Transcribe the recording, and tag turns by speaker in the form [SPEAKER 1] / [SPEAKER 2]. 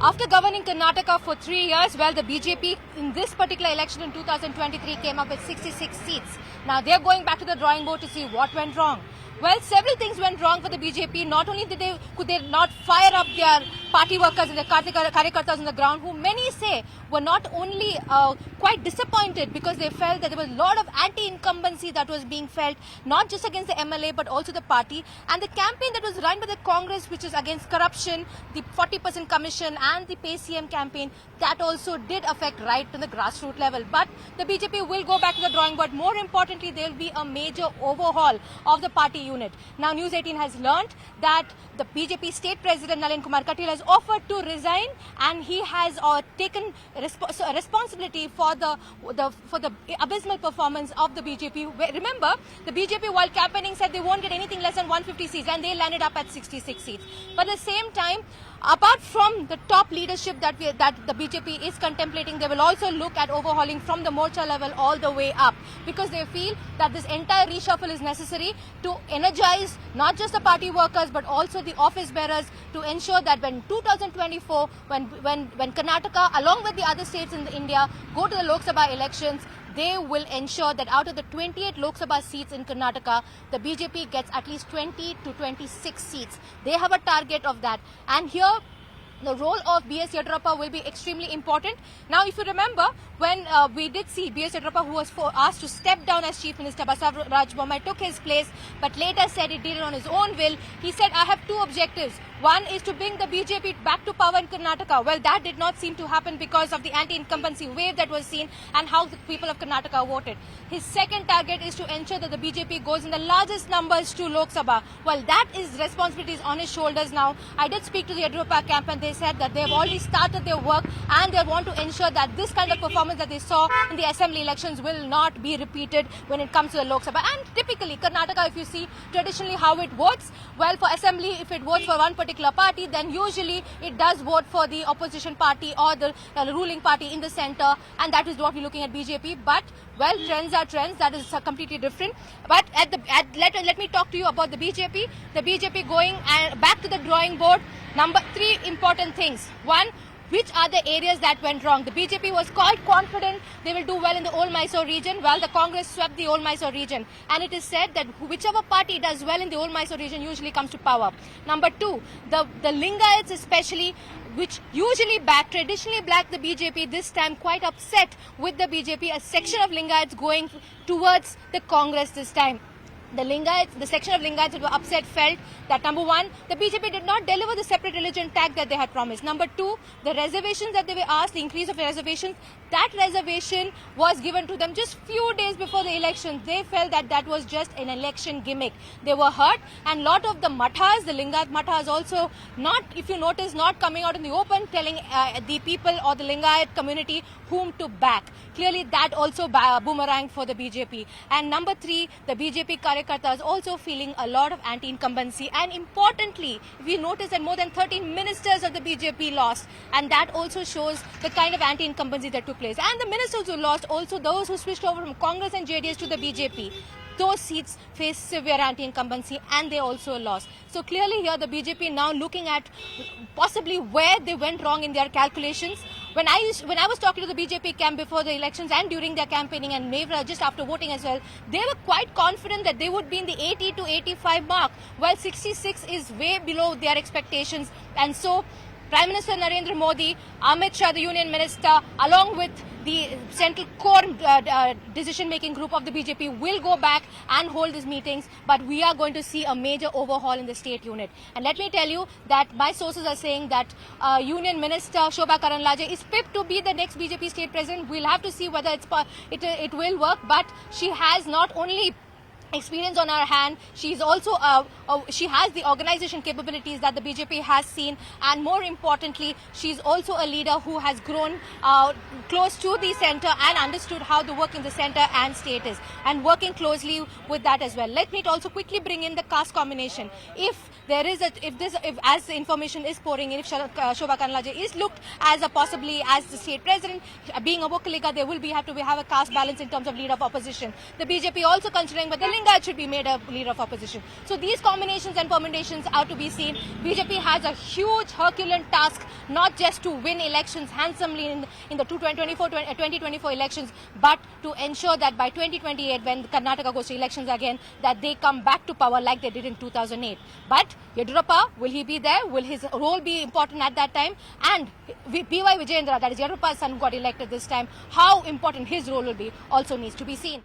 [SPEAKER 1] After governing Karnataka for 3 years, well, the BJP in this particular election in 2023 came up with 66 seats. Now they're going back to the drawing board to see what went wrong. Well, several things went wrong for the BJP. Not only could they not fire up their party workers and the Karyakartas on the ground, who many say were not only quite disappointed because they felt that there was a lot of anti-incumbency that was being felt, not just against the MLA but also the party. And the campaign that was run by the Congress, which is against corruption, the 40% commission and the Pay CM campaign, that also did affect right to the grassroots level. But the BJP will go back to the drawing board. More importantly, there will be a major overhaul of the party unit. Now, News 18 has learnt that the BJP state president Nalin Kumar Katil has offered to resign, and he has taken responsibility for the abysmal performance of the BJP. Remember, the BJP while campaigning said they won't get anything less than 150 seats, and they landed up at 66 seats. But at the same time, apart from the top leadership that the BJP is contemplating, they will also look at overhauling from the Morcha level all the way up, because they feel that this entire reshuffle is necessary to energize not just the party workers but also the office bearers, to ensure that when 2024, when Karnataka along with the other states in India go to the Lok Sabha elections, they will ensure that out of the 28 Lok Sabha seats in Karnataka, the BJP gets at least 20 to 26 seats. They have a target of that. And here, the role of B.S. Yediyurappa will be extremely important. Now, if you remember, when we did see B.S. Yediyurappa, who was asked to step down as Chief Minister, Basavaraj Bommai took his place, but later said he did it on his own will. He said, I have two objectives. One is to bring the BJP back to power in Karnataka. Well, that did not seem to happen because of the anti-incumbency wave that was seen and how the people of Karnataka voted. His second target is to ensure that the BJP goes in the largest numbers to Lok Sabha. Well, that is responsibilities on his shoulders now. I did speak to the Yediyurappa camp, and they said that they have already started their work and they want to ensure that this kind of performance that they saw in the assembly elections will not be repeated when it comes to the Lok Sabha. And typically, Karnataka, if you see traditionally how it votes, well, for assembly, if it votes for one particular party, then usually it does vote for the opposition party or the ruling party in the center, and that is what we're looking at BJP. But, well, trends are trends. That is completely different. But let me talk to you about the BJP. The BJP going back to the drawing board. Number 3 important things. One, which are the areas that went wrong? The BJP was quite confident they will do well in the old Mysore region. Well, the Congress swept the old Mysore region. And it is said that whichever party does well in the old Mysore region usually comes to power. Number 2, the Lingayats especially, which usually traditionally back the BJP, this time quite upset with the BJP. A section of Lingayats going towards the Congress this time. The section of Lingayats that were upset felt that, number 1, the BJP did not deliver the separate religion tag that they had promised. Number 2, the reservations that they were asked, the increase of reservations, that reservation was given to them just few days before the election. They felt that that was just an election gimmick. They were hurt, and a lot of the mathas, the Lingayat mathas also not, if you notice, not coming out in the open telling the people or the Lingayat community whom to back. Clearly, that also boomeranged for the BJP. And number 3, the BJP Karyakartas also feeling a lot of anti-incumbency. And importantly, if you notice that more than 13 ministers of the BJP lost, and that also shows the kind of anti-incumbency that took place. And the ministers who lost, also those who switched over from Congress and JDS to the BJP, those seats face severe anti-incumbency, and they also lost. So clearly here the BJP now looking at possibly where they went wrong in their calculations. When I was talking to the BJP camp before the elections and during their campaigning, and Mevra just after voting as well, they were quite confident that they would be in the 80 to 85 mark, while 66 is way below their expectations. And so Prime Minister Narendra Modi, Amit Shah, the Union Minister, along with the central core decision-making group of the BJP will go back and hold these meetings, but we are going to see a major overhaul in the state unit. And let me tell you that my sources are saying that Union Minister Shobha Karandlaje is pipped to be the next BJP state president. We'll have to see whether it will work, but she has not only experience on her hand, she's also she has the organization capabilities that the BJP has seen, and more importantly, she's also a leader who has grown close to the center and understood how the work in the center and state is, and working closely with that as well. Let me also quickly bring in the caste combination. If as the information is pouring in, if Shobha Karandlaje is looked as possibly as the state president, being a Vokaliga, there will have to have a caste balance in terms of leader of opposition. The BJP also considering, but the Lingayat should be made a leader of opposition. So these combinations and permutations are to be seen. BJP has a huge Herculean task, not just to win elections handsomely in the 2024 elections, but to ensure that by 2028, when Karnataka goes to elections again, that they come back to power like they did in 2008. But Yediyurappa, will he be there? Will his role be important at that time? And P.Y. Vijayendra, that is Yediyurappa's son, who got elected this time, how important his role will be also needs to be seen.